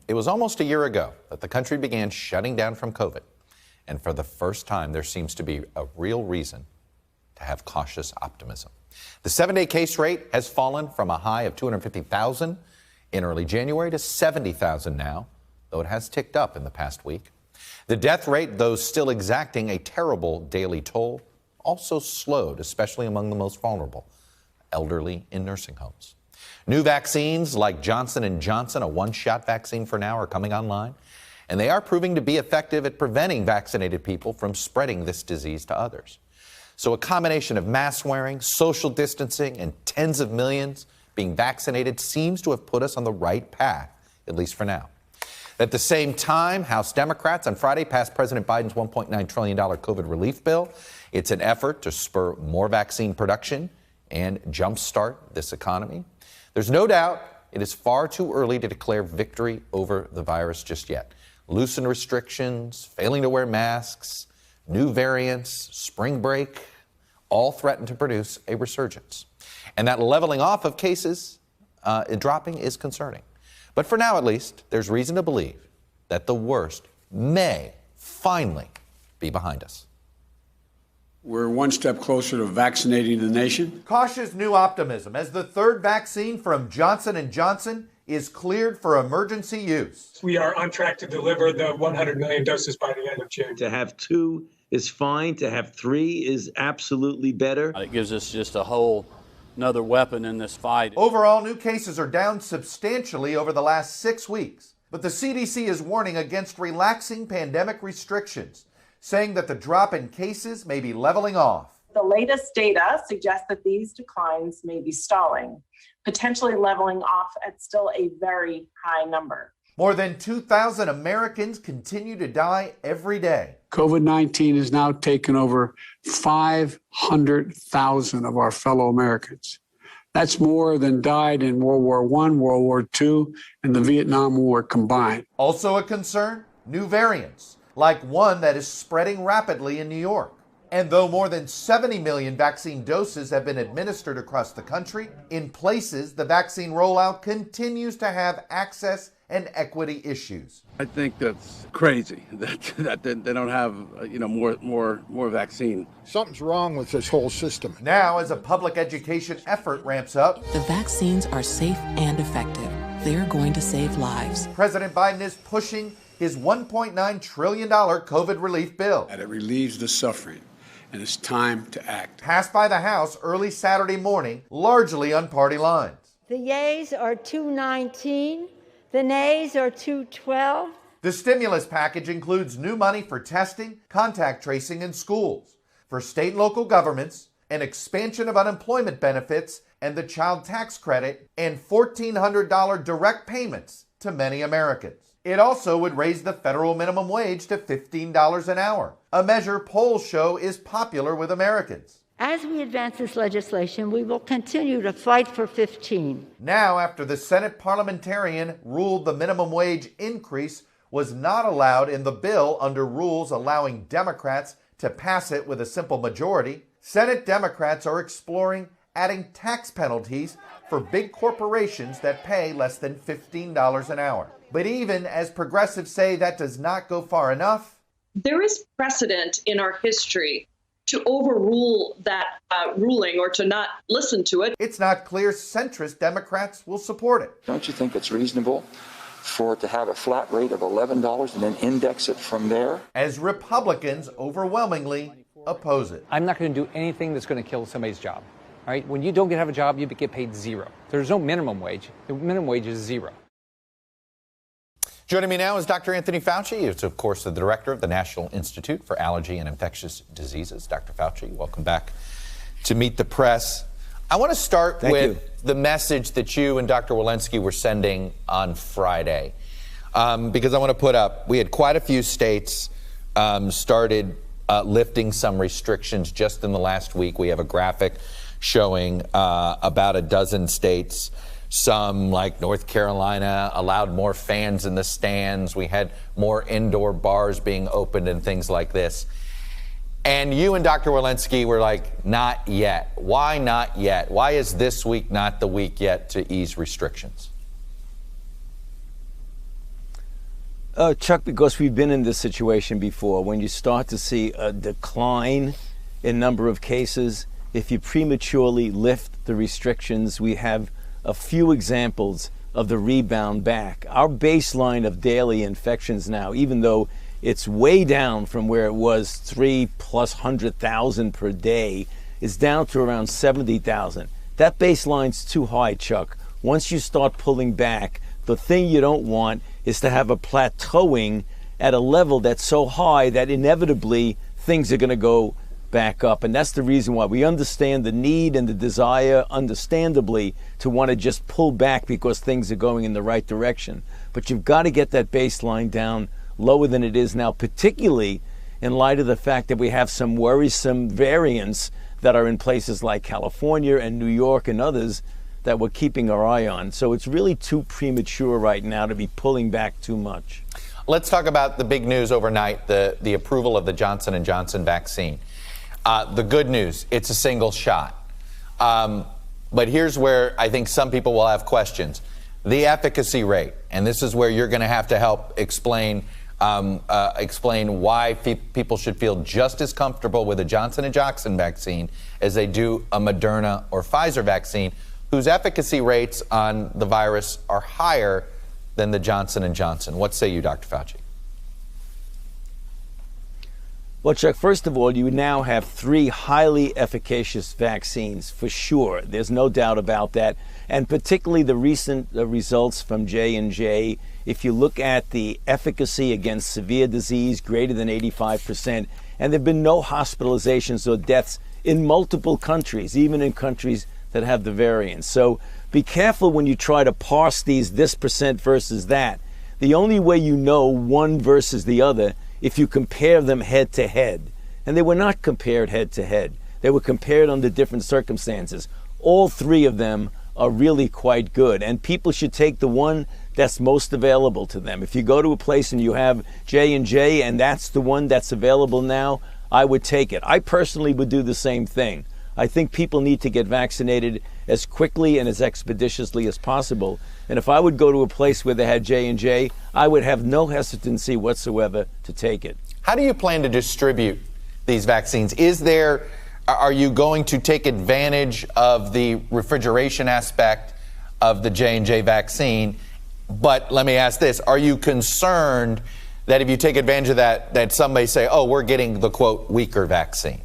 It was almost a year ago that the country began shutting down from COVID. And for the first time, there seems to be a real reason to have cautious optimism. The 7-day case rate has fallen from a high of 250,000 in early January to 70,000 now, though it has ticked up in the past week. The death rate, though still exacting a terrible daily toll, also slowed, especially among the most vulnerable, elderly in nursing homes. New vaccines like Johnson & Johnson, a one-shot vaccine for now, are coming online, and they are proving to be effective at preventing vaccinated people from spreading this disease to others. So a combination of mask wearing, social distancing, and tens of millions being vaccinated seems to have put us on the right path, at least for now. At the same time, House Democrats on Friday passed President Biden's $1.9 trillion COVID relief bill. It's an effort to spur more vaccine production and jumpstart this economy. There's no doubt it is far too early to declare victory over the virus just yet. Loosen restrictions, failing to wear masks, new variants, spring break, all threaten to produce a resurgence. And that leveling off of cases dropping is concerning. But for now, at least, there's reason to believe that the worst may finally be behind us. We're one step closer to vaccinating the nation. Cautious new optimism as the third vaccine from Johnson & Johnson is cleared for emergency use. We are on track to deliver the 100 million doses by the end of June. To have 2 is fine. To have 3 is absolutely better. It gives us just a whole another weapon in this fight. Overall, new cases are down substantially over the last 6 weeks. But the CDC is warning against relaxing pandemic restrictions, saying that the drop in cases may be leveling off. The latest data suggests that these declines may be stalling, potentially leveling off at still a very high number. More than 2,000 Americans continue to die every day. COVID-19 has now taken over 500,000 of our fellow Americans. That's more than died in World War I, World War II, and the Vietnam War combined. Also a concern, new variants, like one that is spreading rapidly in New York. And though more than 70 million vaccine doses have been administered across the country, in places the vaccine rollout continues to have access and equity issues. I think that's crazy that they don't have more vaccine. Something's wrong with this whole system. Now, as a public education effort ramps up, the vaccines are safe and effective. They're going to save lives. President Biden is pushing his $1.9 trillion COVID relief bill. And it relieves the suffering, and it's time to act. Passed by the House early Saturday morning, largely on party lines. The yeas are 219. The nays are 212. The stimulus package includes new money for testing, contact tracing in schools, for state and local governments, an expansion of unemployment benefits and the child tax credit, and $1,400 direct payments to many Americans. It also would raise the federal minimum wage to $15 an hour, a measure polls show is popular with Americans. As we advance this legislation, we will continue to fight for 15. Now, after the Senate parliamentarian ruled the minimum wage increase was not allowed in the bill under rules allowing Democrats to pass it with a simple majority, Senate Democrats are exploring adding tax penalties for big corporations that pay less than $15 an hour. But even as progressives say that does not go far enough, there is precedent in our history to overrule that ruling or to not listen to it. It's not clear centrist Democrats will support it. Don't you think it's reasonable for it to have a flat rate of $11 and then index it from there? As Republicans overwhelmingly oppose it. I'm not going to do anything that's going to kill somebody's job. All right? When you don't have a job, you get paid zero. There's no minimum wage. The minimum wage is zero. Joining me now is Dr. Anthony Fauci. He's, of course, the director of the National Institute for Allergy and Infectious Diseases. Dr. Fauci, welcome back to Meet the Press. I want to start with the message that you and Dr. Walensky were sending on Friday, because I want to put up, we had quite a few states started lifting some restrictions just in the last week. We have a graphic showing about a dozen states. Some, like North Carolina, allowed more fans in the stands. We had more indoor bars being opened and things like this. And you and Dr. Walensky were like, not yet. Why not yet? Why is this week not the week yet to ease restrictions? Chuck, because we've been in this situation before, when you start to see a decline in number of cases, if you prematurely lift the restrictions, we have a few examples of the rebound back. Our baseline of daily infections now, even though it's way down from where it was 300,000+ per day, is down to around 70,000. That baseline's too high, Chuck. Once you start pulling back, the thing you don't want is to have a plateauing at a level that's so high that inevitably things are going to go back up. And that's the reason why we understand the need and the desire, understandably, to want to just pull back because things are going in the right direction. But you've got to get that baseline down lower than it is now, particularly in light of the fact that we have some worrisome variants that are in places like California and New York and others that we're keeping our eye on. So it's really too premature right now to be pulling back too much. Let's talk about the big news overnight, the approval of the Johnson & Johnson vaccine. The good news, it's a single shot. But here's where I think some people will have questions. The efficacy rate, and this is where you're going to have to help explain why people should feel just as comfortable with a Johnson & Johnson vaccine as they do a Moderna or Pfizer vaccine, whose efficacy rates on the virus are higher than the Johnson & Johnson. What say you, Dr. Fauci? Well, Chuck, first of all, you now have 3 highly efficacious vaccines for sure. There's no doubt about that. And particularly the recent results from J&J, if you look at the efficacy against severe disease, greater than 85%, and there have been no hospitalizations or deaths in multiple countries, even in countries that have the variants. So be careful when you try to parse this percent versus that. The only way you know one versus the other if you compare them head to head. And they were not compared head to head. They were compared under different circumstances. All 3 of them are really quite good, and people should take the one that's most available to them. If you go to a place and you have J&J and that's the one that's available now, I would take it. I personally would do the same thing. I think people need to get vaccinated as quickly and as expeditiously as possible. And if I would go to a place where they had J&J, I would have no hesitancy whatsoever to take it. How do you plan to distribute these vaccines? Are you going to take advantage of the refrigeration aspect of the J&J vaccine? But let me ask this, are you concerned that if you take advantage of that some may say, oh, we're getting the, quote, weaker vaccine?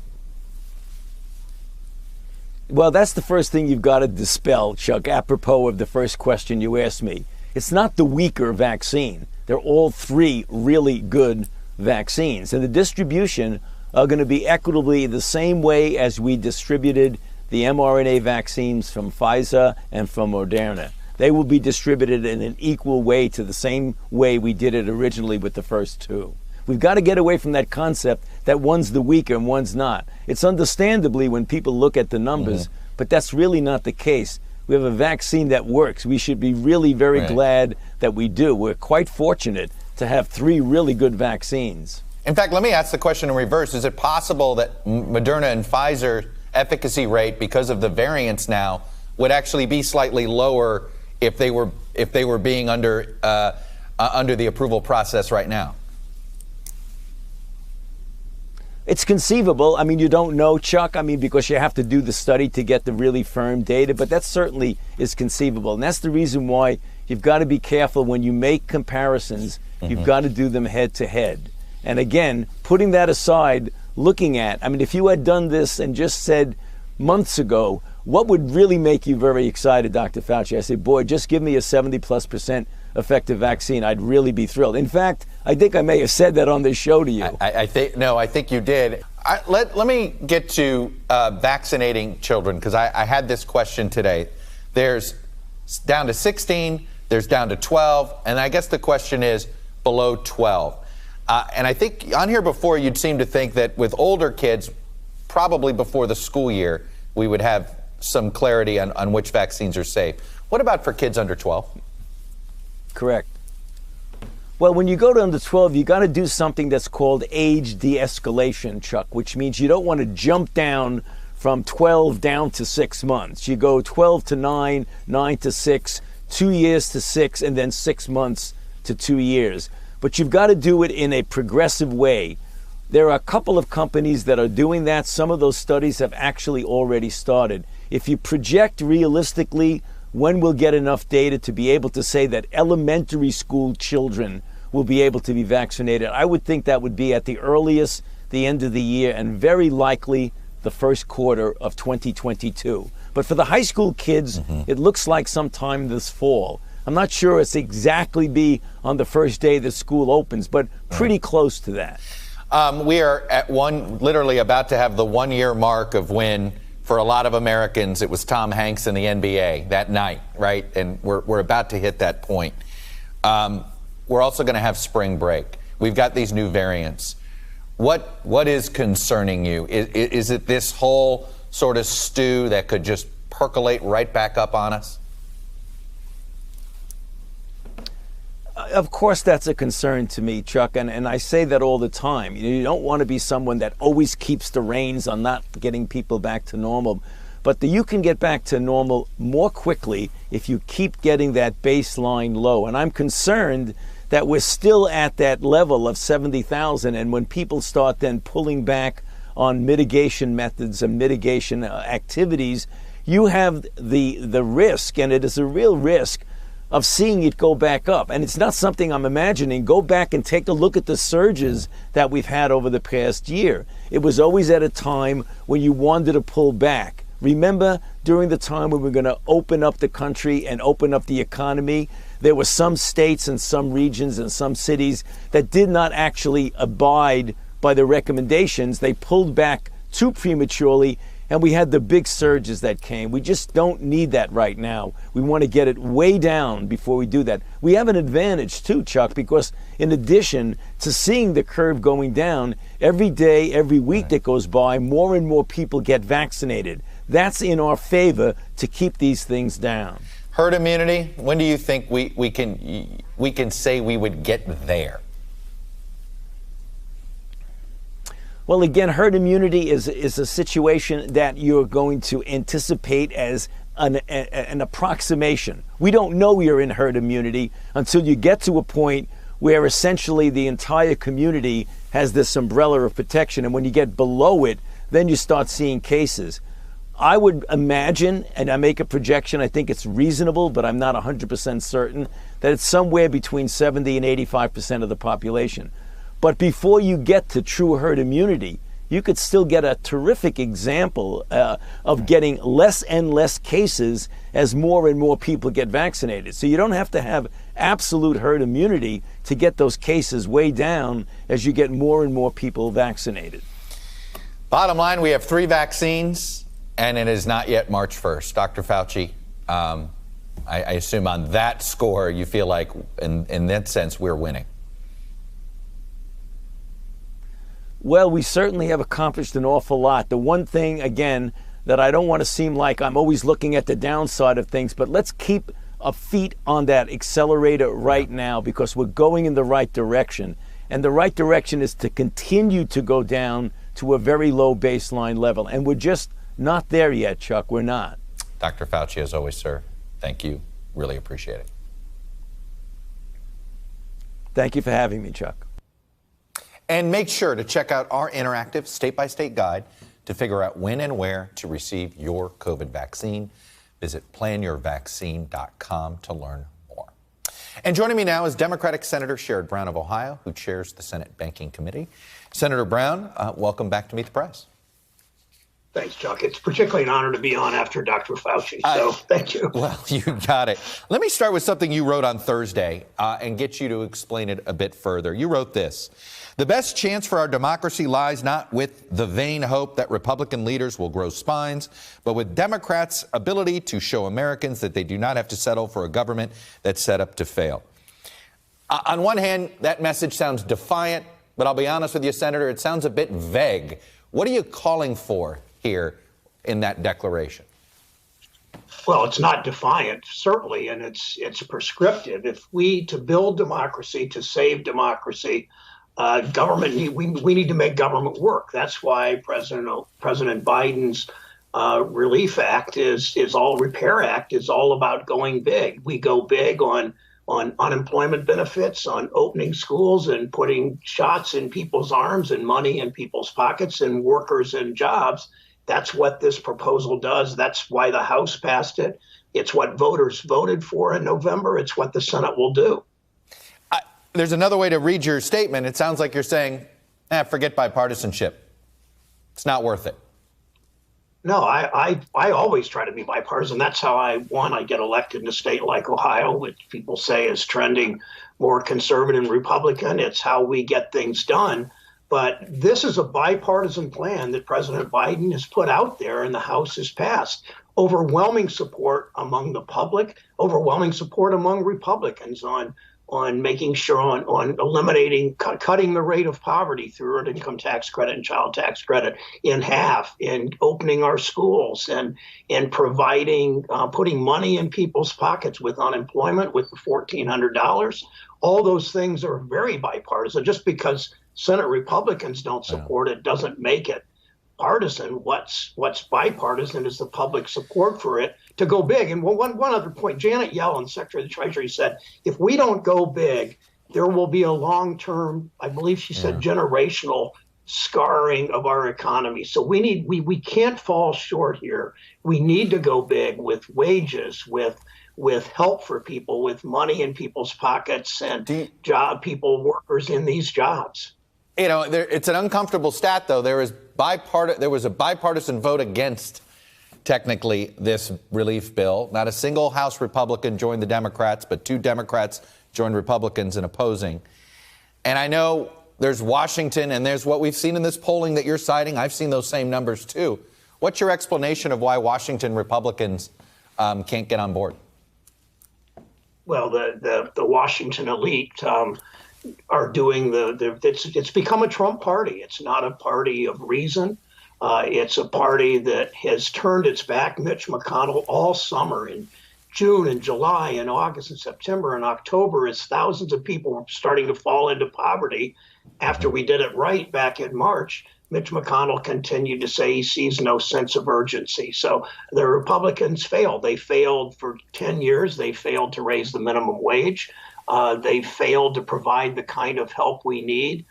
Well, that's the first thing you've got to dispel, Chuck, apropos of the first question you asked me. It's not the weaker vaccine. They're all 3 really good vaccines. And the distribution are going to be equitably the same way as we distributed the mRNA vaccines from Pfizer and from Moderna. They will be distributed in an equal way to the same way we did it originally with the first 2. We've got to get away from that concept that one's the weaker and one's not. It's understandably when people look at the numbers, but that's really not the case. We have a vaccine that works. We should be really very glad that we do. We're quite fortunate to have 3 really good vaccines. In fact, let me ask the question in reverse. Is it possible that Moderna and Pfizer efficacy rate, because of the variants now, would actually be slightly lower if they were being under the approval process right now? It's conceivable. I mean, you don't know, Chuck, because you have to do the study to get the really firm data, but that certainly is conceivable. And that's the reason why you've got to be careful when you make comparisons. You've got to do them head to head. And again, putting that aside, looking at, if you had done this and just said months ago, what would really make you very excited, Dr. Fauci? I say, boy, just give me a 70+% effective vaccine. I'd really be thrilled. In fact, I think I may have said that on this show to you. I think you did. Let me get to vaccinating children, because I had this question today. There's down to 16, there's down to 12, and I guess the question is below 12. And I think on here before you'd seem to think that with older kids, probably before the school year, we would have some clarity on which vaccines are safe. What about for kids under 12? Correct. Well, when you go to under 12, you got to do something that's called age de-escalation, Chuck, which means you don't want to jump down from 12 down to 6 months. You go 12 to 9, 9 to 6, 2 years to 6, and then 6 months to 2 years. but you've got to do it in a progressive way. There are a couple of companies that are doing that. Some of those studies have actually already started. If you project realistically when we'll get enough data to be able to say that elementary school children will be able to be vaccinated, I would think that would be at the earliest the end of the year, and very likely the first quarter of 2022. But for the high school kids, it looks like sometime this fall. I'm not sure it's exactly be on the first day the school opens, but pretty close to that. We are at literally about to have the 1 year mark of when, for a lot of Americans, it was Tom Hanks in the NBA that night, right? And we're about to hit that point. We're also going to have spring break. We've got these new variants. What is concerning you? Is it this whole sort of stew that could just percolate right back up on us? Of course, that's a concern to me, Chuck, and I say that all the time. You don't want to be someone that always keeps the reins on not getting people back to normal. But you can get back to normal more quickly if you keep getting that baseline low. And I'm concerned that we're still at that level of 70,000. And when people start then pulling back on mitigation methods and mitigation activities, you have the risk, and it is a real risk, of seeing it go back up. And it's not something I'm imagining. Go back and take a look at the surges that we've had over the past year. It was always at a time when you wanted to pull back. Remember, during the time when we were going to open up the country and open up the economy, there were some states and some regions and some cities that did not actually abide by the recommendations. They pulled back too prematurely, and we had the big surges that came. We just don't need that right now. We want to get it way down before we do that. We have an advantage too, Chuck, because in addition to seeing the curve going down, every day, every week that goes by, more and more people get vaccinated. That's in our favor to keep these things down. Herd immunity, when do you think we can say we would get there? Well, again, herd immunity is a situation that you're going to anticipate as an approximation. We don't know you're in herd immunity until you get to a point where essentially the entire community has this umbrella of protection. And when you get below it, then you start seeing cases. I would imagine, and I make a projection, I think it's reasonable, but I'm not 100% certain, that it's somewhere between 70 and 85% of the population. But before you get to true herd immunity, you could still get a terrific example of getting less and less cases as more and more people get vaccinated. So you don't have to have absolute herd immunity to get those cases way down as you get more and more people vaccinated. Bottom line, we have 3 vaccines, and it is not yet March 1st. Dr. Fauci, I assume on that score, you feel like, in that sense, we're winning. Well, we certainly have accomplished an awful lot. The one thing, again, that I don't want to seem like I'm always looking at the downside of things, but let's keep a feet on that accelerator right now, because we're going in the right direction. And the right direction is to continue to go down to a very low baseline level. And we're just not there yet, Chuck. We're not. Dr. Fauci, as always, sir, thank you. Really appreciate it. Thank you for having me, Chuck. And make sure to check out our interactive state-by-state guide to figure out when and where to receive your COVID vaccine. Visit planyourvaccine.com to learn more. And joining me now is Democratic Senator Sherrod Brown of Ohio, who chairs the Senate Banking Committee. Senator Brown, welcome back to Meet the Press. Thanks, Chuck. It's particularly an honor to be on after Dr. Fauci, so thank you. Well, you got it. Let me start with something you wrote on Thursday and get you to explain it a bit further. You wrote this: "The best chance for our democracy lies not with the vain hope that Republican leaders will grow spines, but with Democrats' ability to show Americans that they do not have to settle for a government that's set up to fail." On one hand, that message sounds defiant, but I'll be honest with you, Senator, it sounds a bit vague. What are you calling for here in that declaration? Well, it's not defiant, certainly, and it's prescriptive. If to build democracy, to save democracy, government, we need to make government work. That's why President Biden's Relief Act Repair Act is all about going big. We go big on unemployment benefits, on opening schools and putting shots in people's arms and money in people's pockets and workers and jobs. That's what this proposal does. That's why the House passed it. It's what voters voted for in November. It's what the Senate will do. There's another way to read your statement. It sounds like you're saying, forget bipartisanship. It's not worth it. No, I always try to be bipartisan. That's how I get elected in a state like Ohio, which people say is trending more conservative and Republican. It's how we get things done. But this is a bipartisan plan that President Biden has put out there and the House has passed. Overwhelming support among the public, overwhelming support among Republicans on making sure on eliminating, cutting the rate of poverty through earned income tax credit and child tax credit in half, and opening our schools and providing, putting money in people's pockets with unemployment, with the $1,400. All those things are very bipartisan. Just because Senate Republicans don't support it doesn't make it partisan. What's bipartisan is the public support for it to go big. And one other point, Janet Yellen, Secretary of the Treasury, said, if we don't go big, there will be a long-term, I believe she said, generational scarring of our economy. So we can't fall short here. We need to go big with wages, with help for people, with money in people's pockets, and workers in these jobs. You know, it's an uncomfortable stat, though. There was a bipartisan vote against, technically, this relief bill. Not a single House Republican joined the Democrats, but 2 Democrats joined Republicans in opposing. And I know there's Washington, and there's what we've seen in this polling that you're citing. I've seen those same numbers, too. What's your explanation of why Washington Republicans can't get on board? Well, the Washington elite are doing it's become a Trump party. It's not a party of reason. It's a party that has turned its back. Mitch McConnell all summer in June and July and August and September and October, as thousands of people were starting to fall into poverty after we did it right back in March. Mitch McConnell continued to say he sees no sense of urgency. So the Republicans failed. They failed for 10 years. They failed to raise the minimum wage. They failed to provide the kind of help we need.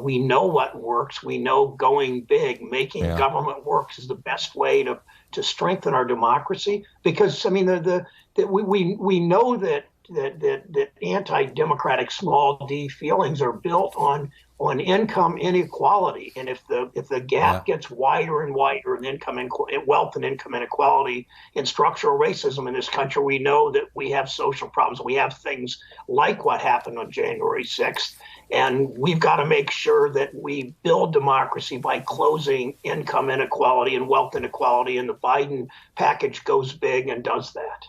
We know what works. We know going big, making government work is the best way to strengthen our democracy. Because, I mean, we know that anti-democratic small d feelings are built on income inequality, and if the gap gets wider and wider in wealth and income inequality and structural racism in this country, we know that we have social problems. We have things like what happened on January 6th, and we've got to make sure that we build democracy by closing income inequality and wealth inequality, and the Biden package goes big and does that.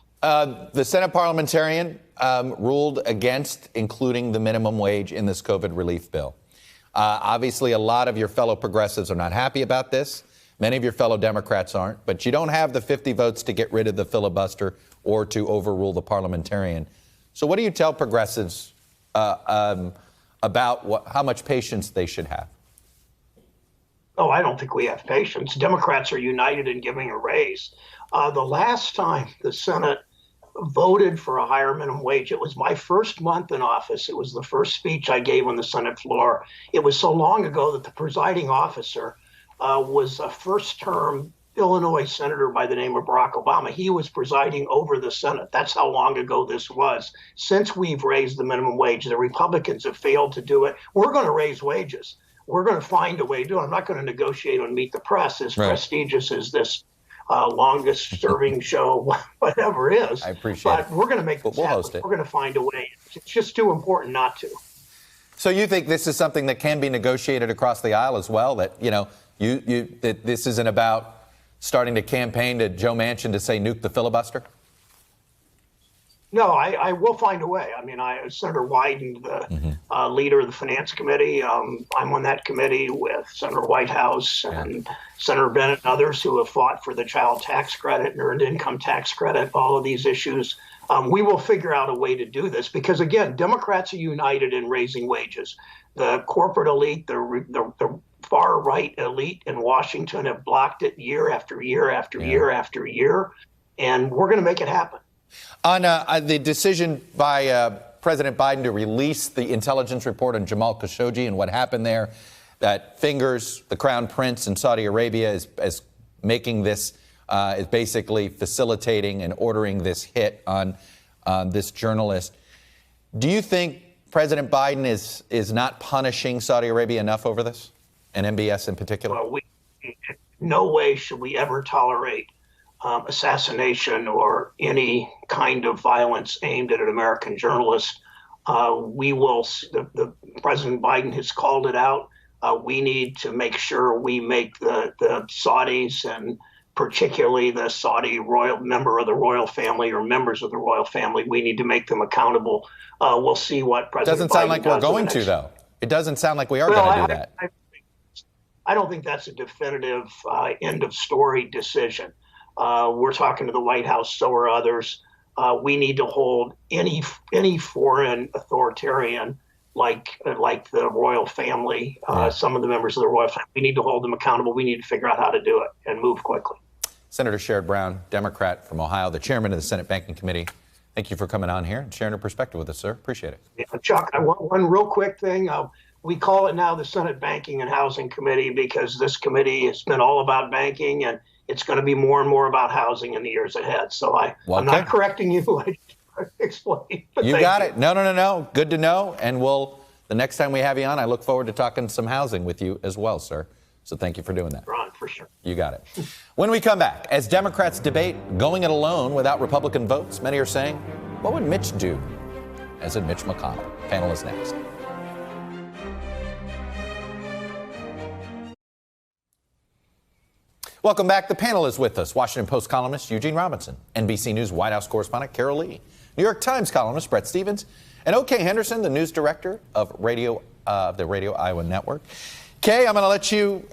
The Senate parliamentarian ruled against including the minimum wage in this COVID relief bill. Obviously, a lot of your fellow progressives are not happy about this. Many of your fellow Democrats aren't. But you don't have the 50 votes to get rid of the filibuster or to overrule the parliamentarian. So what do you tell progressives about how much patience they should have? Oh, I don't think we have patience. Democrats are united in giving a raise. The last time the Senate voted for a higher minimum wage, it was my first month in office. It was the first speech I gave on the Senate floor. It was so long ago that the presiding officer was a first-term Illinois senator by the name of Barack Obama. He was presiding over the Senate. That's how long ago this was. Since we've raised the minimum wage, the Republicans have failed to do it. We're going to raise wages. We're going to find a way to do it. I'm not going to negotiate on Meet the Press, as prestigious as this longest serving show, whatever it is. I appreciate it. But we're going to make this happen. Host it. We're going to find a way. It's just too important not to. So you think this is something that can be negotiated across the aisle as well? That, you know, that this isn't about starting to campaign to Joe Manchin to say nuke the filibuster? No, I will find a way. I mean, Senator Wyden, the leader of the Finance Committee, I'm on that committee with Senator Whitehouse and Senator Bennett and others who have fought for the child tax credit and earned income tax credit, all of these issues. We will figure out a way to do this because, again, Democrats are united in raising wages. The corporate elite, the far right elite in Washington have blocked it year after year after year after year, and we're going to make it happen. On the decision by President Biden to release the intelligence report on Jamal Khashoggi and what happened there, that fingers the crown prince in Saudi Arabia as making this, is basically facilitating and ordering this hit on this journalist. Do you think President Biden is not punishing Saudi Arabia enough over this, and MBS in particular? Well, no way should we ever tolerate assassination or any kind of violence aimed at an American journalist. The President Biden has called it out. We need to make sure we make the Saudis, and particularly the Saudi royal member of the royal family or members of the royal family, we need to make them accountable. We'll see what President Biden does. Doesn't sound like we're going to, though. It doesn't sound like we are going to do that. I don't think that's a definitive end of story decision. We're talking to the White House, so are others. We need to hold any foreign authoritarian like the royal family, some of the members of the royal family. We need to hold them accountable. We need to figure out how to do it and move quickly. Senator Sherrod Brown, Democrat from Ohio, the chairman of the Senate Banking Committee. Thank you for coming on here and sharing your perspective with us, sir. Appreciate it. Yeah, Chuck, I want one real quick thing. We call it now the Senate Banking and Housing Committee because this committee has been all about banking, and it's going to be more and more about housing in the years ahead. So I'm not correcting you. I just explain. You got it. No. Good to know. And the next time we have you on, I look forward to talking some housing with you as well, sir. So thank you for doing that. Ron, for sure. You got it. When we come back, as Democrats debate going it alone without Republican votes, many are saying, what would Mitch do? As in Mitch McConnell. Panel is next. Welcome back. The panel is with us. Washington Post columnist Eugene Robinson, NBC News White House correspondent Carol Lee, New York Times columnist Brett Stevens, and O.K. Henderson, the news director of the Radio Iowa Network. Kay, I'm going to let you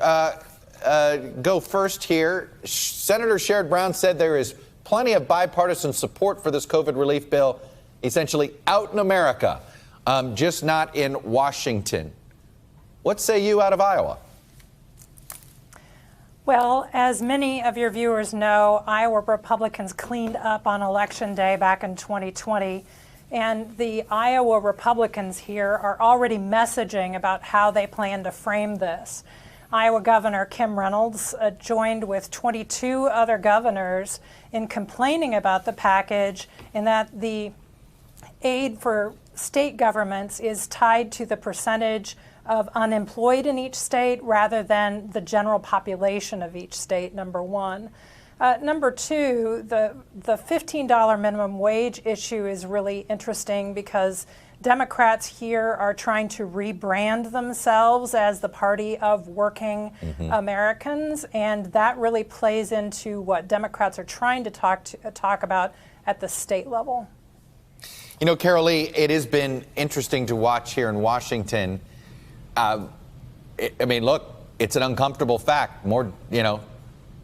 go first here. Senator Sherrod Brown said there is plenty of bipartisan support for this COVID relief bill, essentially out in America, just not in Washington. What say you out of Iowa? Well, as many of your viewers know, Iowa Republicans cleaned up on Election Day back in 2020. And the Iowa Republicans here are already messaging about how they plan to frame this. Iowa Governor Kim Reynolds joined with 22 other governors in complaining about the package and that the aid for state governments is tied to the percentage of unemployed in each state rather than the general population of each state, number one. Number two, the $15 minimum wage issue is really interesting because Democrats here are trying to rebrand themselves as the party of working Americans, and that really plays into what Democrats are trying to talk about at the state level. You know, Carol Lee, it has been interesting to watch here in Washington. Look, it's an uncomfortable fact.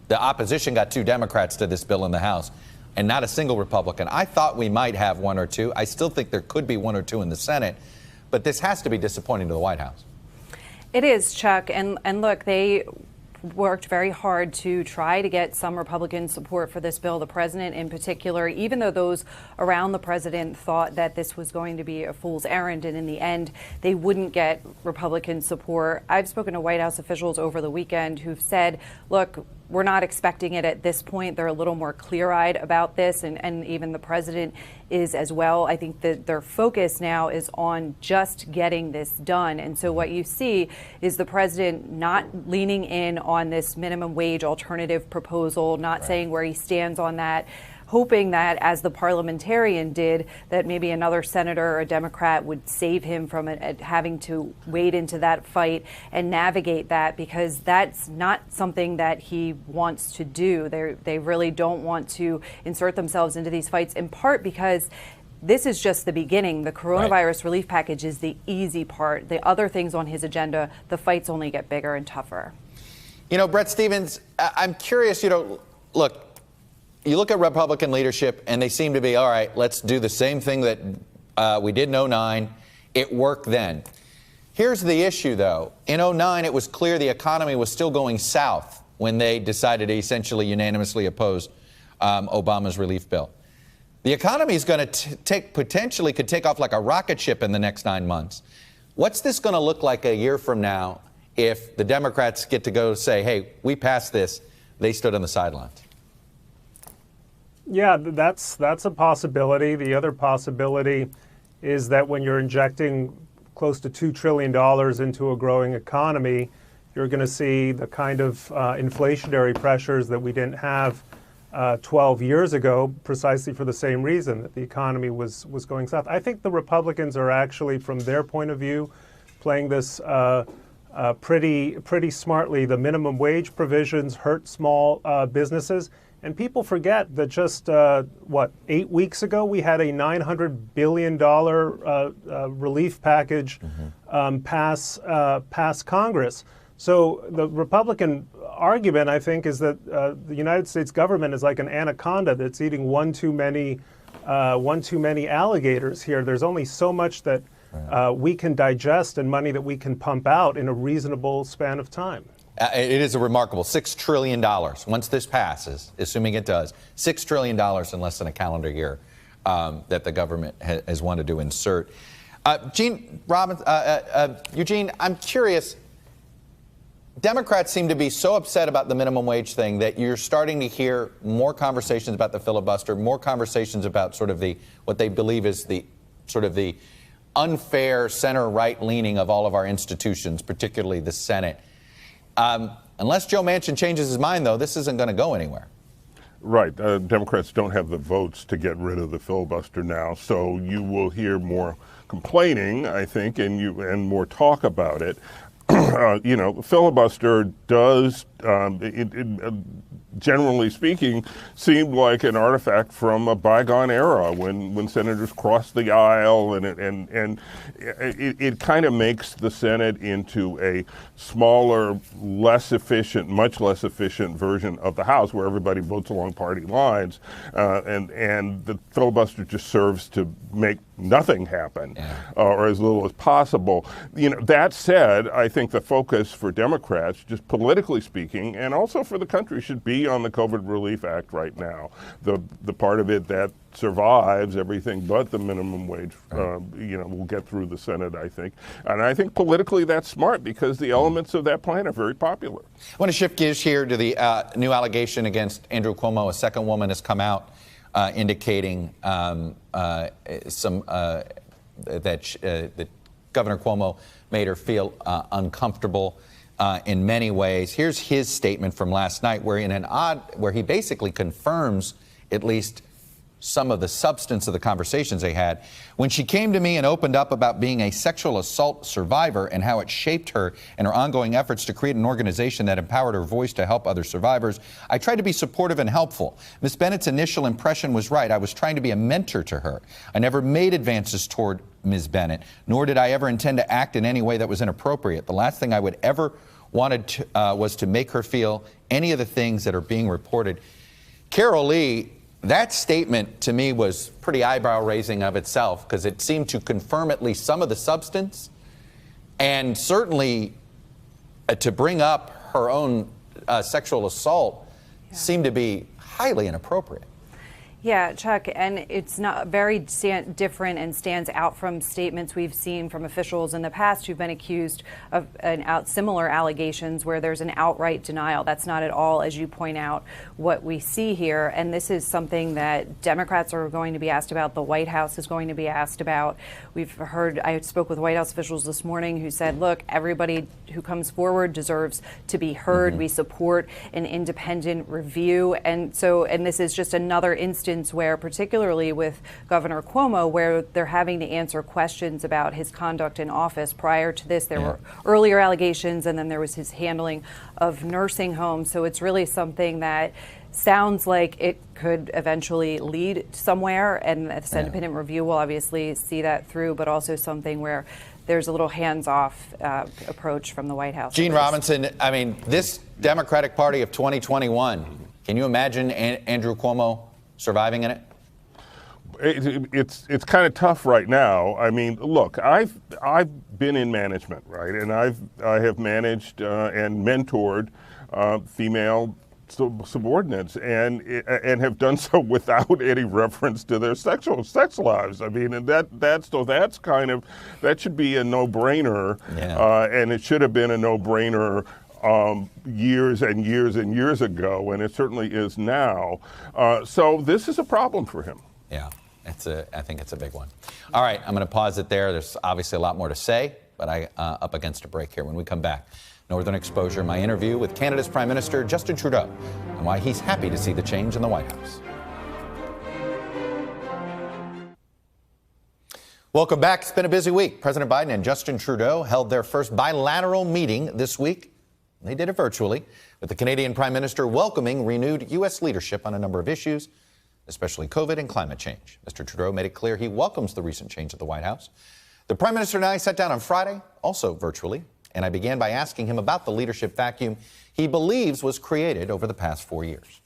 The opposition got 2 Democrats to this bill in the House and not a single Republican. I thought we might have 1 or 2. I still think there could be 1 or 2 in the Senate, but this has to be disappointing to the White House. It is, Chuck. And look, they worked very hard to try to get some Republican support for this bill, the president in particular, even though those around the president thought that this was going to be a fool's errand, and in the end, they wouldn't get Republican support. I've spoken to White House officials over the weekend who've said, look, we're not expecting it at this point. They're a little more clear-eyed about this, and even the president is as well. I think that their focus now is on just getting this done. And so what you see is the president not leaning in on this minimum wage alternative proposal, not saying where he stands on that, hoping that, as the parliamentarian did, that maybe another senator or a Democrat would save him from having to wade into that fight and navigate that, because that's not something that he wants to do. They really don't want to insert themselves into these fights, in part because this is just the beginning. The coronavirus relief package is the easy part. The other things on his agenda, the fights only get bigger and tougher. You know, Brett Stevens, I'm curious, look, you look at Republican leadership and they seem to be, all right, let's do the same thing that we did in 2009. It worked then. Here's the issue, though. In 2009, it was clear the economy was still going south when they decided to essentially unanimously oppose Obama's relief bill. The economy is going to potentially could take off like a rocket ship in the next 9 months. What's this going to look like a year from now if the Democrats get to go say, hey, we passed this, they stood on the sidelines? Yeah, that's a possibility. The other possibility is that when you're injecting close to $2 trillion into a growing economy, you're going to see the kind of inflationary pressures that we didn't have 12 years ago, precisely for the same reason, that the economy was going south. I think the Republicans are actually, from their point of view, playing this pretty smartly. The minimum wage provisions hurt small businesses. And people forget that just, 8 weeks ago, we had a $900 billion relief package pass Congress. So the Republican argument, I think, is that the United States government is like an anaconda that's eating one too many alligators here. There's only so much that we can digest and money that we can pump out in a reasonable span of time. It is a remarkable $6 trillion. Once this passes, assuming it does, $6 trillion in less than a calendar year that the government has wanted to insert. Eugene, I'm curious. Democrats seem to be so upset about the minimum wage thing that you're starting to hear more conversations about the filibuster, more conversations about sort of what they believe is the unfair center-right leaning of all of our institutions, particularly the Senate. Unless Joe Manchin changes his mind, though, this isn't going to go anywhere. Right. Democrats don't have the votes to get rid of the filibuster now, so you will hear more complaining, I think, and more talk about it. The filibuster does, generally speaking, seem like an artifact from a bygone era when senators crossed the aisle, and it kind of makes the Senate into a smaller, less efficient, much less efficient version of the House, where everybody votes along party lines, and the filibuster just serves to make nothing happen, or as little as possible. That said, I think the focus for Democrats, just politically speaking, and also for the country, should be on the COVID Relief Act right now. The part of it that survives everything but the minimum wage, will get through the Senate, I think. And I think politically that's smart because the elements of that plan are very popular. I want to shift gears here to the new allegation against Andrew Cuomo. A second woman has come out indicating that Governor Cuomo made her feel uncomfortable in many ways. Here's his statement from last night, where he basically confirms at least some of the substance of the conversations they had. When she came to me and opened up about being a sexual assault survivor and how it shaped her and her ongoing efforts to create an organization that empowered her voice to help other survivors, I tried to be supportive and helpful. Ms. Bennett's initial impression was right. I was trying to be a mentor to her. I never made advances toward Ms. Bennett, nor did I ever intend to act in any way that was inappropriate. The last thing I would ever wanted was to make her feel any of the things that are being reported. Carol Lee, that statement to me was pretty eyebrow-raising of itself because it seemed to confirm at least some of the substance, and certainly to bring up her own sexual assault seemed to be highly inappropriate. Yeah, Chuck, and it's not very different and stands out from statements we've seen from officials in the past who've been accused of similar allegations where there's an outright denial. That's not at all, as you point out, what we see here. And this is something that Democrats are going to be asked about. The White House is going to be asked about. I spoke with White House officials this morning who said, look, everybody who comes forward deserves to be heard. We support an independent review. And this is just another instance where, particularly with Governor Cuomo, where they're having to answer questions about his conduct in office. Prior to this, there were earlier allegations, and then there was his handling of nursing homes. So it's really something that sounds like it could eventually lead somewhere, and this independent review will obviously see that through, but also something where there's a little hands-off approach from the White House. Gene Robinson, I mean, this Democratic Party of 2021, can you imagine Andrew Cuomo surviving in it? It's kind of tough right now. I mean, look, I've been in management, right, and I have managed and mentored female subordinates and have done so without any reference to their sex lives. I mean, and that should be a no-brainer, and it should have been a no-brainer years and years and years ago, and it certainly is now. So this is a problem for him. Yeah, I think it's a big one. All right, I'm going to pause it there. There's obviously a lot more to say, but I up against a break here. When we come back, Northern Exposure, my interview with Canada's Prime Minister Justin Trudeau, and why he's happy to see the change in the White House. Welcome back. It's been a busy week. President Biden and Justin Trudeau held their first bilateral meeting this week. They did it virtually, with the Canadian Prime Minister welcoming renewed U.S. leadership on a number of issues, especially COVID and climate change. Mr. Trudeau made it clear he welcomes the recent change at the White House. The Prime Minister and I sat down on Friday, also virtually, and I began by asking him about the leadership vacuum he believes was created over the past 4 years.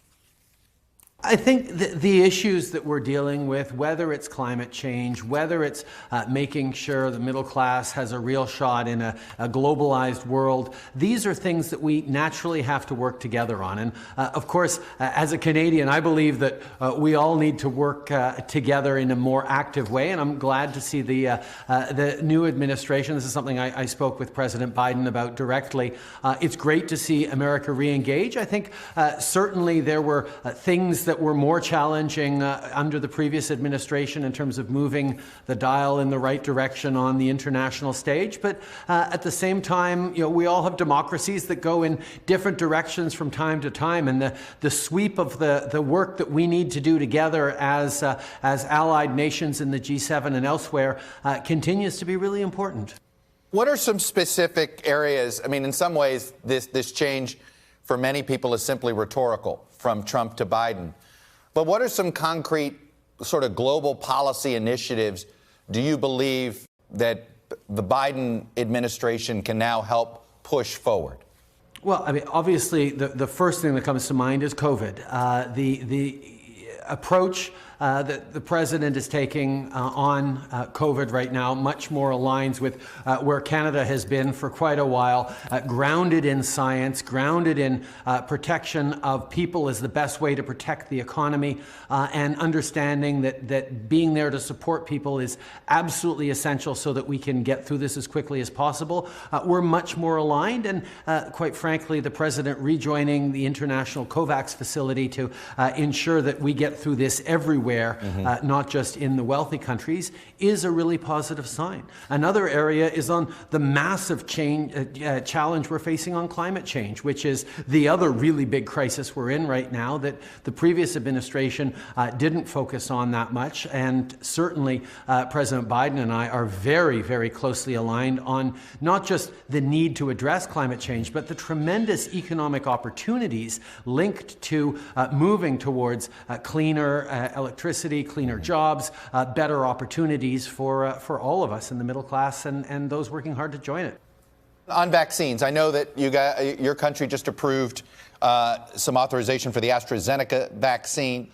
I think the issues that we're dealing with, whether it's climate change, whether it's making sure the middle class has a real shot in a globalized world, these are things that we naturally have to work together on. And of course, as a Canadian, I believe that we all need to work together in a more active way. And I'm glad to see the new administration. This is something I spoke with President Biden about directly. It's great to see America re-engage. I think certainly there were things that were more challenging under the previous administration in terms of moving the dial in the right direction on the international stage. But at the same time, we all have democracies that go in different directions from time to time. And the sweep of the work that we need to do together as allied nations in the G7 and elsewhere continues to be really important. What are some specific areas? I mean, in some ways, this change for many people is simply rhetorical, from Trump to Biden. But what are some concrete sort of global policy initiatives do you believe that the Biden administration can now help push forward? Well, I mean, obviously, the first thing that comes to mind is COVID. The approach that the president is taking on COVID right now much more aligns with where Canada has been for quite a while, grounded in science, grounded in protection of people is the best way to protect the economy, and understanding that being there to support people is absolutely essential so that we can get through this as quickly as possible. We're much more aligned, and quite frankly, the president rejoining the international COVAX facility to ensure that we get through this everywhere, not just in the wealthy countries, is a really positive sign. Another area is on the massive challenge we're facing on climate change, which is the other really big crisis we're in right now that the previous administration didn't focus on that much. And certainly President Biden and I are very, very closely aligned on not just the need to address climate change, but the tremendous economic opportunities linked to moving towards cleaner electricity, cleaner jobs, better opportunities for all of us in the middle class and those working hard to join it. On vaccines, I know that your country just approved some authorization for the AstraZeneca vaccine.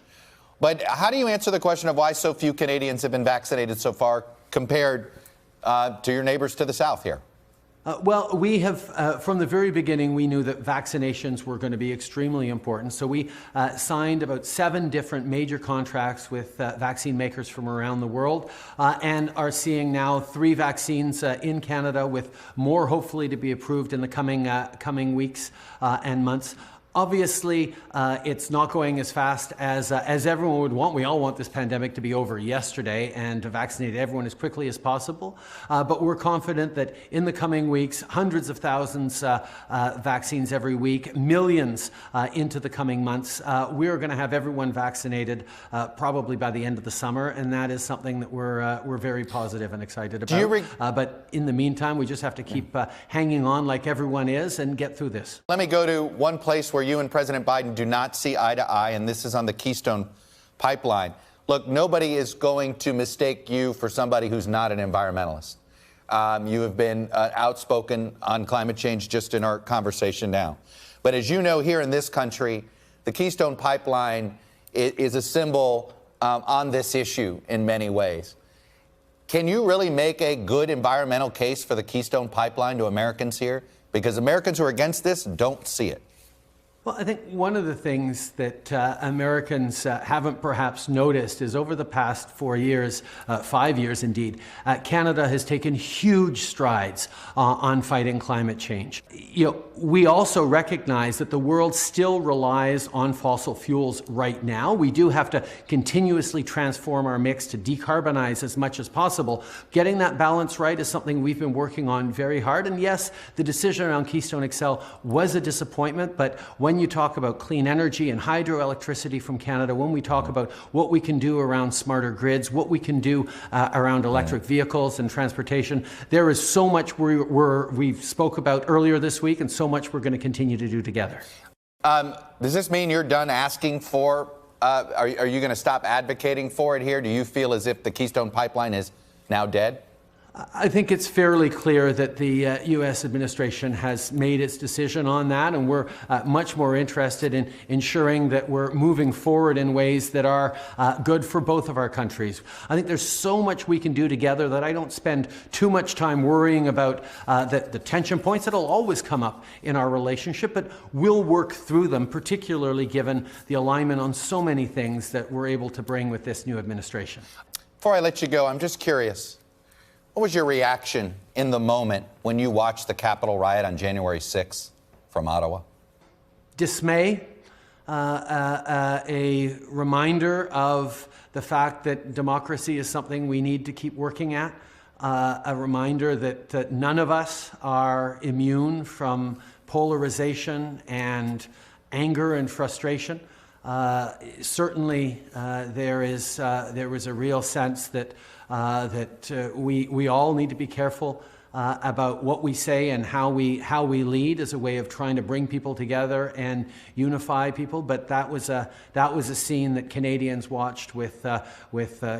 But how do you answer the question of why so few Canadians have been vaccinated so far compared to your neighbors to the south here? Well, we have, from the very beginning, we knew that vaccinations were going to be extremely important. So we signed about 7 different major contracts with vaccine makers from around the world and are seeing now 3 vaccines in Canada, with more hopefully to be approved in the coming weeks and months. Obviously, it's not going as fast as everyone would want. We all want this pandemic to be over yesterday and to vaccinate everyone as quickly as possible. But we're confident that in the coming weeks, hundreds of thousands vaccines every week, millions into the coming months, we're going to have everyone vaccinated probably by the end of the summer. And that is something that we're very positive and excited about. But in the meantime, we just have to keep hanging on like everyone is and get through this. Let me go to one place where you and President Biden do not see eye to eye, and this is on the Keystone Pipeline. Look, nobody is going to mistake you for somebody who's not an environmentalist. You have been outspoken on climate change just in our conversation now. But as you know, here in this country, the Keystone Pipeline is a symbol on this issue in many ways. Can you really make a good environmental case for the Keystone Pipeline to Americans here? Because Americans who are against this don't see it. Well, I think one of the things that Americans haven't perhaps noticed is over the past 4 years, 5 years indeed, Canada has taken huge strides on fighting climate change. You know, we also recognize that the world still relies on fossil fuels right now. We do have to continuously transform our mix to decarbonize as much as possible. Getting that balance right is something we've been working on very hard. And yes, the decision around Keystone XL was a disappointment, but when you talk about clean energy and hydroelectricity from Canada, when we talk about what we can do around smarter grids, what we can do around electric vehicles and transportation, there is so much we spoke about earlier this week and so much we're going to continue to do together. Does this mean you're done asking for, are you going to stop advocating for it here? Do you feel as if the Keystone Pipeline is now dead? I think it's fairly clear that the U.S. administration has made its decision on that, and we're much more interested in ensuring that we're moving forward in ways that are good for both of our countries. I think there's so much we can do together that I don't spend too much time worrying about the tension points that'll always come up in our relationship, but we'll work through them, particularly given the alignment on so many things that we're able to bring with this new administration. Before I let you go, I'm just curious. What was your reaction in the moment when you watched the Capitol riot on January 6th from Ottawa? Dismay, a reminder of the fact that democracy is something we need to keep working at, a reminder that none of us are immune from polarization and anger and frustration. Certainly, there was a real sense that we all need to be careful about what we say and how we lead as a way of trying to bring people together and unify people. But that was a scene that Canadians watched with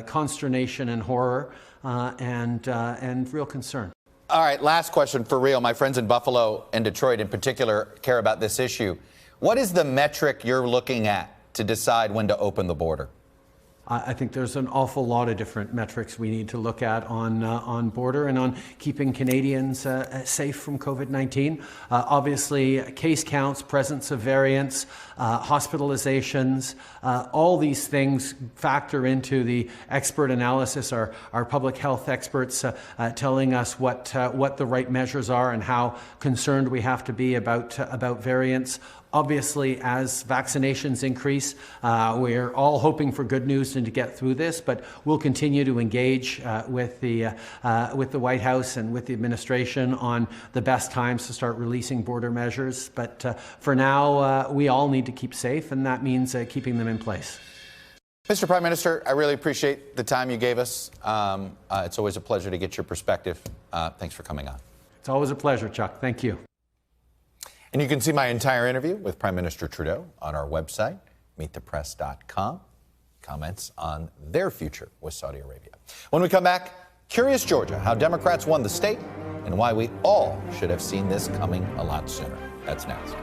consternation and horror and real concern. All right, last question for real. My friends in Buffalo and Detroit in particular care about this issue. What is the metric you're looking at to decide when to open the border? I think there's an awful lot of different metrics we need to look at on border and on keeping Canadians safe from COVID-19. Obviously, case counts, presence of variants, hospitalizations, all these things factor into the expert analysis. Our public health experts telling us what the right measures are and how concerned we have to be about variants. Obviously, as vaccinations increase, we're all hoping for good news and to get through this, but we'll continue to engage with the White House and with the administration on the best times to start releasing border measures. But for now, we all need to keep safe, and that means keeping them in place. Mr. Prime Minister, I really appreciate the time you gave us. It's always a pleasure to get your perspective. Thanks for coming on. It's always a pleasure, Chuck. Thank you. And you can see my entire interview with Prime Minister Trudeau on our website, meetthepress.com. Comments on their future with Saudi Arabia. When we come back, Curious Georgia, how Democrats won the state and why we all should have seen this coming a lot sooner. That's next.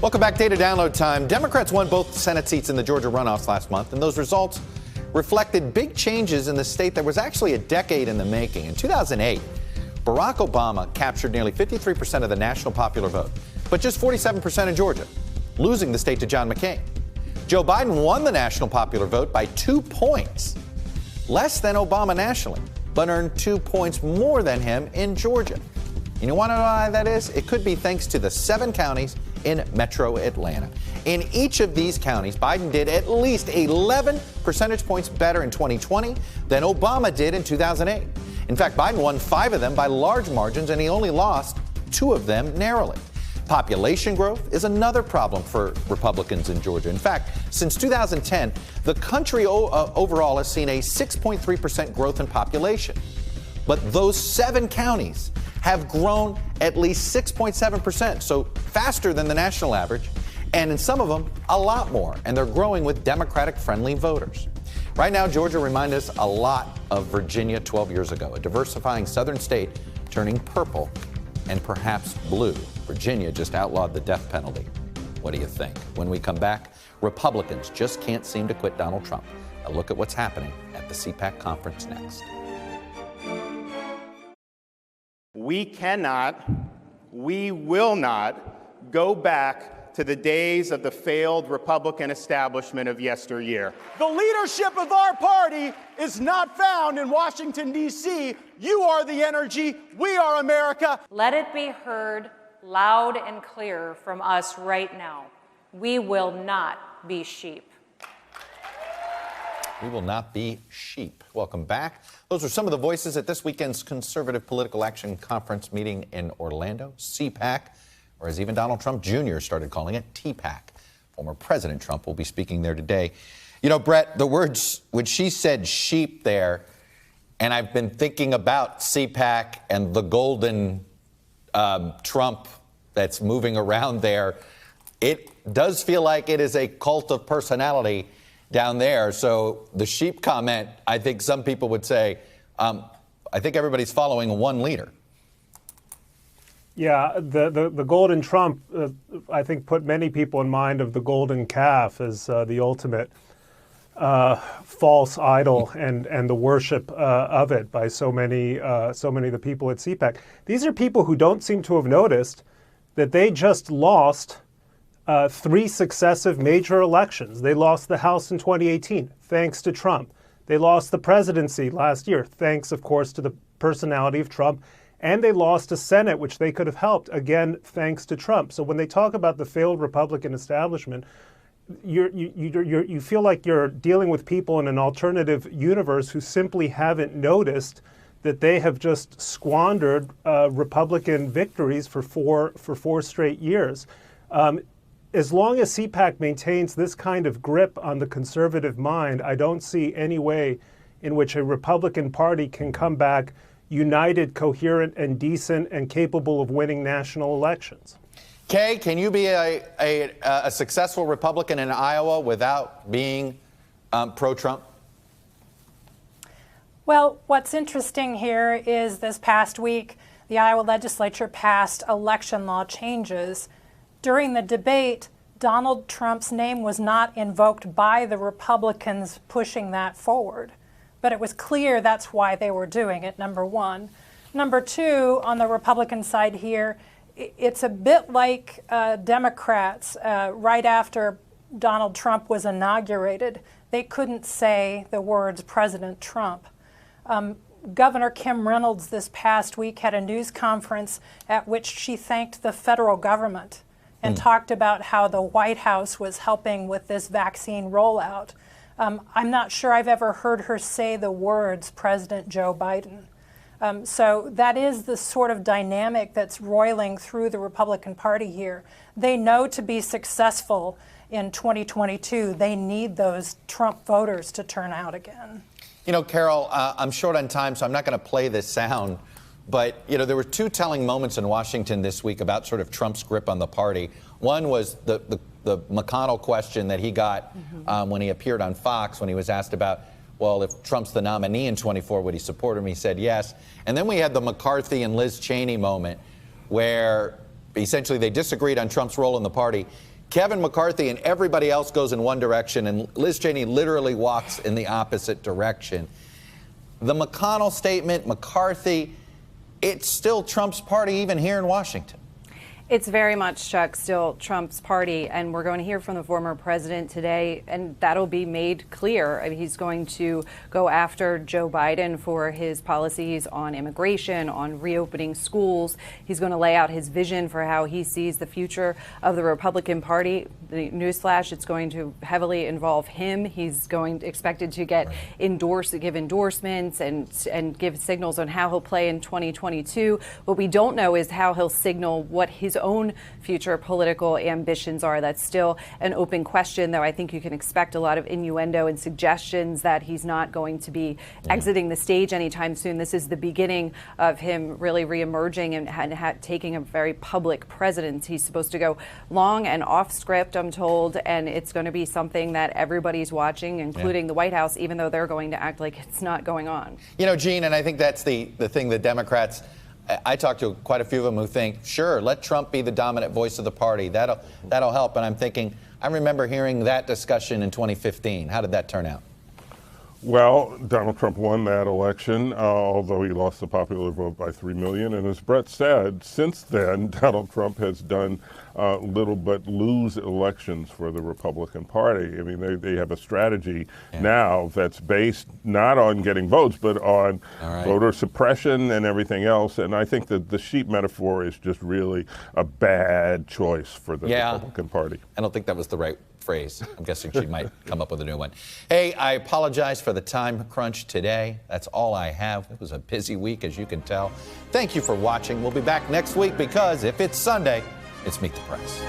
Welcome back. Data download time. Democrats won both Senate seats in the Georgia runoffs last month, and those results reflected big changes in the state that was actually a decade in the making. In 2008, Barack Obama captured nearly 53% of the national popular vote, but just 47% in Georgia, losing the state to John McCain. Joe Biden won the national popular vote by 2 points, less than Obama nationally, but earned 2 points more than him in Georgia. You want to know why that is? It could be thanks to the 7 counties in metro Atlanta. In each of these counties, Biden did at least 11 percentage points better in 2020 than Obama did in 2008. In fact, Biden won 5 of them by large margins, and he only lost 2 of them narrowly. Population growth is another problem for Republicans in Georgia. In fact, since 2010, the country overall has seen a 6.3% growth in population. But those 7 counties have grown at least 6.7%, so faster than the national average, and in some of them, a lot more, and they're growing with Democratic-friendly voters. Right now, Georgia reminds us a lot of Virginia 12 years ago, a diversifying southern state turning purple and perhaps blue. Virginia just outlawed the death penalty. What do you think? When we come back, Republicans just can't seem to quit Donald Trump. A look at what's happening at the CPAC conference next. We cannot, we will not go back to the days of the failed Republican establishment of yesteryear. The leadership of our party is not found in Washington, D.C. You are the energy. We are America. Let it be heard loud and clear from us right now. We will not be sheep. We will not be sheep. Welcome back. Those are some of the voices at this weekend's Conservative Political Action Conference meeting in Orlando, CPAC, or as even Donald Trump Jr. started calling it, TPAC. Former President Trump will be speaking there today. You know, Brett, the words, when she said sheep there, and I've been thinking about CPAC and the golden Trump that's moving around there, it does feel like it is a cult of personality down there. So the sheep comment, I think some people would say, I think everybody's following one leader. Yeah, the golden Trump, I think, put many people in mind of the golden calf as the ultimate false idol and the worship of it by so many of the people at CPAC. These are people who don't seem to have noticed that they just lost 3 successive major elections. They lost the House in 2018, thanks to Trump. They lost the presidency last year, thanks, of course, to the personality of Trump. And they lost a Senate, which they could have helped, again, thanks to Trump. So when they talk about the failed Republican establishment, you feel like you're dealing with people in an alternative universe who simply haven't noticed that they have just squandered Republican victories for four straight years. As long as CPAC maintains this kind of grip on the conservative mind, I don't see any way in which a Republican Party can come back united, coherent, and decent, and capable of winning national elections. Kay, can you be a successful Republican in Iowa without being pro-Trump? Well, what's interesting here is this past week, the Iowa legislature passed election law changes. During the debate, Donald Trump's name was not invoked by the Republicans pushing that forward. But it was clear that's why they were doing it, number one. Number two, on the Republican side here, it's a bit like Democrats right after Donald Trump was inaugurated. They couldn't say the words President Trump. Governor Kim Reynolds this past week had a news conference at which she thanked the federal government and talked about how the White House was helping with this vaccine rollout. I'm not sure I've ever heard her say the words President Joe Biden. So that is the sort of dynamic that's roiling through the Republican Party here. They know to be successful in 2022, they need those Trump voters to turn out again. You know, Carol, I'm short on time, so I'm not going to play this sound. But, you know, there were 2 telling moments in Washington this week about sort of Trump's grip on the party. One was the McConnell question that he got when he appeared on Fox when he was asked about, well, if Trump's the nominee in 24, would he support him? He said yes. And then we had the McCarthy and Liz Cheney moment where essentially they disagreed on Trump's role in the party. Kevin McCarthy and everybody else goes in one direction, and Liz Cheney literally walks in the opposite direction. The McConnell statement, McCarthy, it's still Trump's party even here in Washington. It's very much, Chuck, still Trump's party, and we're going to hear from the former president today, and that'll be made clear. I mean, he's going to go after Joe Biden for his policies on immigration, on reopening schools. He's going to lay out his vision for how he sees the future of the Republican Party. The newsflash, it's going to heavily involve him. He's expected to give endorsements and give signals on how he'll play in 2022. What we don't know is how he'll signal what his own future political ambitions are. That's still an open question, though I think you can expect a lot of innuendo and suggestions that he's not going to be exiting the stage anytime soon. This is the beginning of him really reemerging and taking a very public presence. He's supposed to go long and off script, I'm told, and it's going to be something that everybody's watching, including the White House, even though they're going to act like it's not going on. You know, Gene, and I think that's the thing that Democrats, I talked to quite a few of them who think, sure, let Trump be the dominant voice of the party. That'll help. And I'm thinking, I remember hearing that discussion in 2015. How did that turn out? Well, Donald Trump won that election, although he lost the popular vote by 3 million. And as Brett said, since then, Donald Trump has done little but lose elections for the Republican Party. I mean, they have a strategy now that's based not on getting votes, but on voter suppression and everything else. And I think that the sheep metaphor is just really a bad choice for the Republican Party. I don't think that was the right phrase. I'm guessing she might come up with a new one. Hey, I apologize for the time crunch today. That's all I have. It was a busy week, as you can tell. Thank you for watching. We'll be back next week because if it's Sunday, it's Meet the Press.